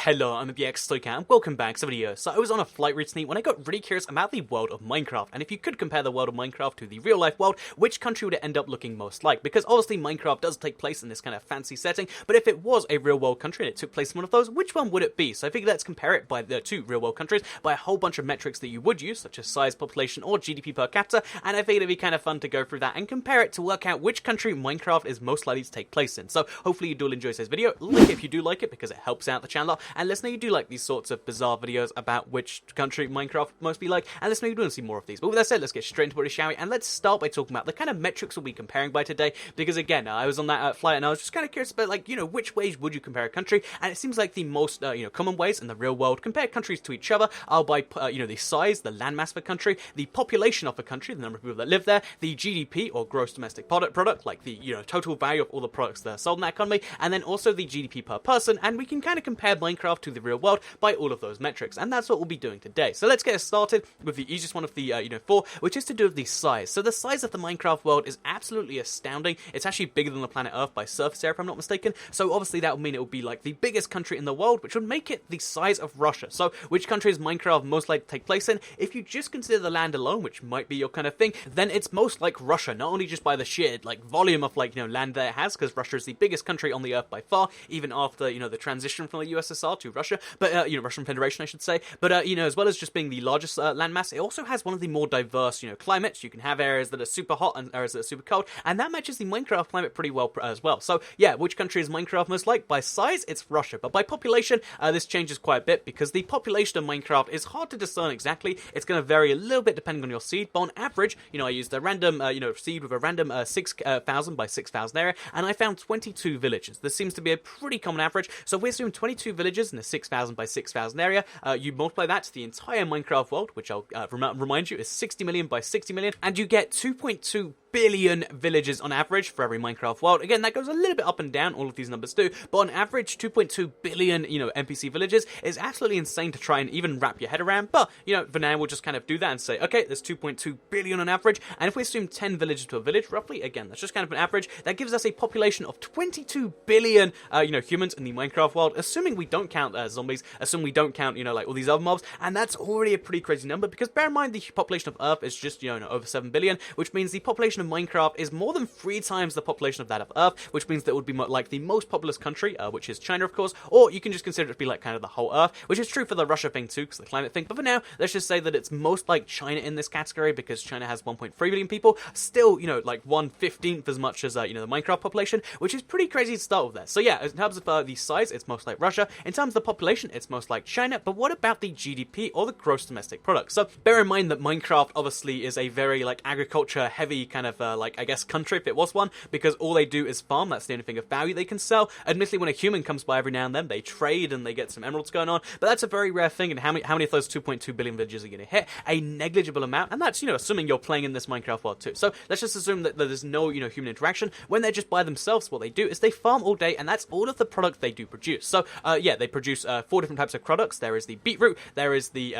Hello, I'm the Stoicat, and welcome back to the video. So I was on a flight recently when I got really curious about the world of Minecraft, and if you could compare the world of Minecraft to the real life world, which country would it end up looking most like? Because obviously Minecraft does take place in this kind of fancy setting, but if it was a real world country and it took place in one of those, which one would it be? So I figured let's compare it by the two real world countries by a whole bunch of metrics that you would use, such as size, population, or GDP per capita, and I figured it'd be kind of fun to go through that and compare it to work out which country Minecraft is most likely to take place in. So hopefully you do enjoy today's video. Like it if you do like it because it helps out the channel, and let us know you do like these sorts of bizarre videos about which country Minecraft must be like, and let us know you do want to see more of these. But with that said, let's get straight into it, shall we? And let's start by talking about the kind of metrics we'll be comparing by today, because again, I was on that flight and I was just kind of curious about, like, which ways would you compare a country, and it seems like the most, common ways in the real world compare countries to each other are by, the size, the landmass of a country, the population of a country, the number of people that live there, the GDP or gross domestic product, like the, total value of all the products that are sold in that economy, and then also the GDP per person, and we can kind of compare Minecraft to the real world by all of those metrics, and that's what we'll be doing today. So let's get started with the easiest one of the, four, which is to do with the size. So the size of the Minecraft world is absolutely astounding. It's actually bigger than the planet Earth by surface area, if I'm not mistaken, so obviously that would mean it would be like the biggest country in the world, which would make it the size of Russia. So which country is Minecraft most likely to take place in? If you just consider the land alone, which might be your kind of thing, then it's most like Russia, not only just by the sheer, volume of, land that it has, because Russia is the biggest country on the Earth by far, even after, the transition from the USSR to Russia, but, Russian Federation, I should say, but, as well as just being the largest landmass, it also has one of the more diverse, climates. You can have areas that are super hot and areas that are super cold, and that matches the Minecraft climate pretty well as well. So, yeah, which country is Minecraft most like? By size, it's Russia, but by population, this changes quite a bit, because the population of Minecraft is hard to discern exactly. It's going to vary a little bit depending on your seed, but on average, I used a random, seed with a random 6,000 by 6,000 area, and I found 22 villages. This seems to be a pretty common average, so if we assume 22 villages in a 6,000 by 6,000 area, you multiply that to the entire Minecraft world, which I'll remind you is 60 million by 60 million, and you get 2.2 billion villages on average for every Minecraft world. Again, that goes a little bit up and down, all of these numbers do, but on average, 2.2 billion, NPC villages is absolutely insane to try and even wrap your head around, but, for now, we'll just kind of do that and say, okay, there's 2.2 billion on average, and if we assume 10 villages to a village, roughly, again, that's just kind of an average, that gives us a population of 22 billion, humans in the Minecraft world, assuming we don't count zombies, assuming we don't count, all these other mobs, and that's already a pretty crazy number, because bear in mind, the population of Earth is just, over 7 billion, which means the population of Minecraft is more than 3 times the population of that of Earth, which means that it would be like the most populous country, which is China, of course, or you can just consider it to be like kind of the whole Earth, which is true for the Russia thing too, because the climate thing, but for now, let's just say that it's most like China in this category, because China has 1.3 billion people, still, like 1/15 as much as, the Minecraft population, which is pretty crazy to start with there. So yeah, in terms of the size, it's most like Russia. In terms of the population, it's most like China, but what about the GDP, or the gross domestic product? So bear in mind that Minecraft obviously is a very, agriculture heavy kind of, I guess, country, if it was one, because all they do is farm. That's the only thing of value they can sell. Admittedly, when a human comes by every now and then, they trade and they get some emeralds going on, but that's a very rare thing, and how many of those 2.2 billion villages are going to hit? A negligible amount, and that's, assuming you're playing in this Minecraft world too. So let's just assume that there's no, human interaction. When they're just by themselves, what they do is they farm all day, and that's all of the product they do produce. So, yeah, they produce 4 different types of products. There is the beetroot, there's the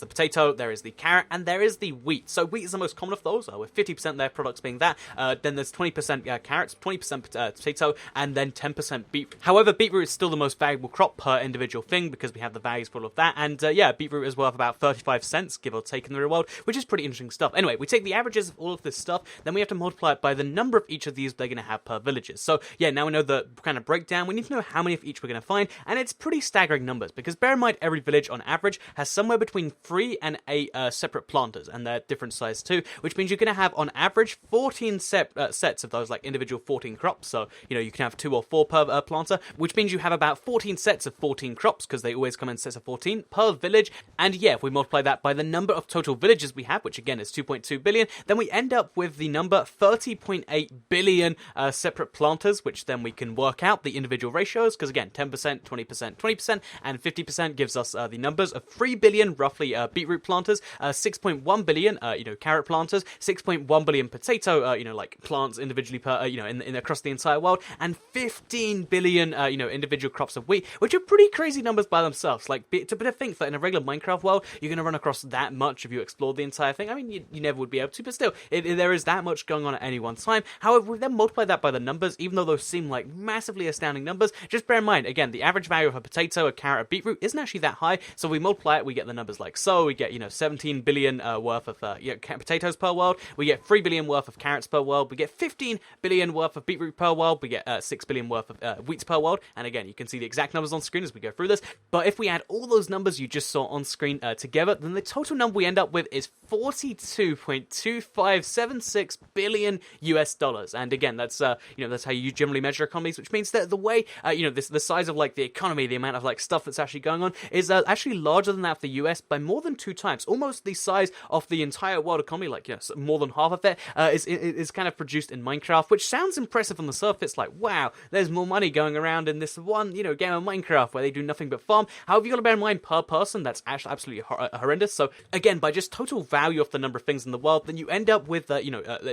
potato, there is the carrot, and there is the wheat. So wheat is the most common of those, with 50% of their products being that. Then there's 20% carrots, 20% potato, and then 10% beetroot. However, beetroot is still the most valuable crop per individual thing, because we have the values for all of that, and yeah, beetroot is worth about 35 cents, give or take, in the real world, which is pretty interesting stuff. Anyway, we take the averages of all of this stuff, then we have to multiply it by the number of each of these they're going to have per villages. So yeah, now we know the kind of breakdown, we need to know how many of each we're going to find, and it's pretty staggering numbers, because bear in mind, every village on average has somewhere between 3 and 8 separate planters, and they're different size too, which means you're going to have on average 14 sets of those, individual 14 crops. So you can have 2 or 4 per planter, which means you have about 14 sets of 14 crops, because they always come in sets of 14 per village. And yeah, if we multiply that by the number of total villages we have, which again is 2.2 billion, then we end up with the number 30.8 billion separate planters, which then we can work out the individual ratios, because again, 10%, 20%, 20%, and 50% gives us the numbers of 3 billion roughly beetroot planters, 6.1 billion carrot planters, 6.1 billion potato potato, like plants individually per, in across the entire world, and 15 billion, individual crops of wheat, which are pretty crazy numbers by themselves. Like, to think that in a regular Minecraft world, you're going to run across that much if you explore the entire thing. I mean, you never would be able to, but still, there is that much going on at any one time. However, we then multiply that by the numbers, even though those seem like massively astounding numbers. Just bear in mind, again, the average value of a potato, a carrot, a beetroot isn't actually that high, so we multiply it, we get the numbers like so. We get, 17 billion worth of potatoes per world, we get 3 billion worth of carrots per world, we get 15 billion worth of beetroot per world, we get 6 billion worth of wheat per world, and again, you can see the exact numbers on screen as we go through this, but if we add all those numbers you just saw on screen together, then the total number we end up with is 42.2576 billion US dollars, and again, that's that's how you generally measure economies, which means that the way the size of like the economy, the amount of like stuff that's actually going on is actually larger than that of the US by more than 2 times, almost the size of the entire world economy. Like, more than half of it is kind of produced in Minecraft, which sounds impressive on the surface. Like, wow, there's more money going around in this one game of Minecraft where they do nothing but farm. However, you got to bear in mind, per person, that's actually absolutely horrendous. So again, by just total value of the number of things in the world, then you end up with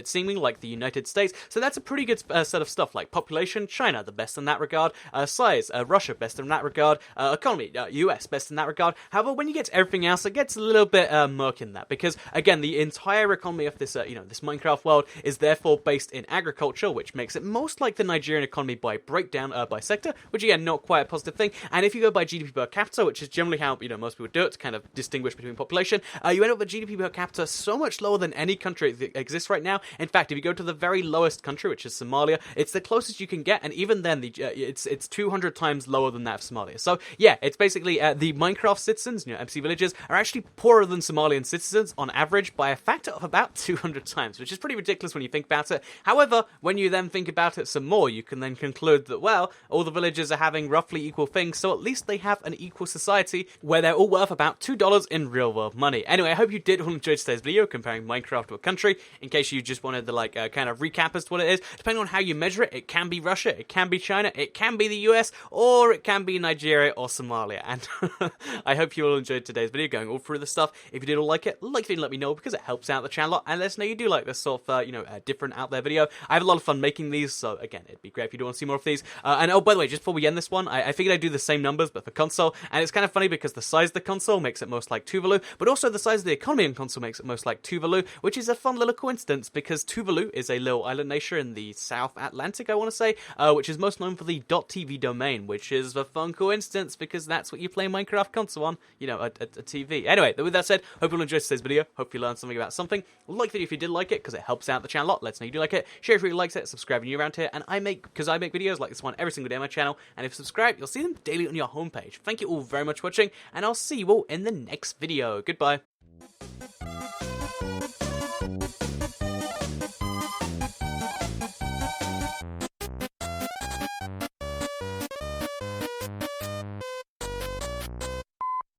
seemingly like the United States. So that's a pretty good set of stuff. Like population, China, the best in that regard. Size, Russia, best in that regard. Economy, US, best in that regard. However, when you get to everything else, it gets a little bit murky in that, because again, the entire economy of this this Minecraft world is therefore based in agriculture, which makes it most like the Nigerian economy by breakdown by sector, which again, not quite a positive thing. And if you go by GDP per capita, which is generally how most people do it to kind of distinguish between population, you end up with GDP per capita so much lower than any country that exists right now. In fact, if you go to the very lowest country, which is Somalia, it's the closest you can get, and even then, it's 200 times lower than that of Somalia. So yeah, it's basically the Minecraft citizens, MC villagers, are actually poorer than Somalian citizens on average by a factor of about 200 times, which is pretty ridiculous when you think about it. However, when you then think about it some more, you can then conclude that, well, all the villagers are having roughly equal things, so at least they have an equal society where they're all worth about $2 in real world money. Anyway, I hope you did all enjoy today's video comparing Minecraft to a country. In case you just wanted to kind of recap as to what it is, depending on how you measure it, it can be Russia, it can be China, it can be the US, or it can be Nigeria or Somalia. And I hope you all enjoyed today's video, going all through the stuff. If you did all like it, let me know, because it helps out the channel a lot, and let us know you do like this sort of different out there video. I have a lot of fun making these, so again, it'd be great if you do want to see more of these. And oh, by the way, just before we end this one, I figured I'd do the same numbers but for console, and it's kind of funny because the size of the console makes it most like Tuvalu, but also the size of the economy in console makes it most like Tuvalu, which is a fun little coincidence because Tuvalu is a little island nation in the South Atlantic, I want to say, which is most known for the .tv domain, which is a fun coincidence because that's what you play Minecraft console on, a TV. Anyway, with that said, hope you all enjoyed today's video, hope you learned something about something. Like the video if you did like it, because it helps out the channel a lot. Let us know you do like it, share if you likes it, subscribe if you're around here, and I make videos like this one every single day on my channel, and if you subscribe, you'll see them daily on your homepage. Thank you all very much for watching, and I'll see you all in the next video. Goodbye.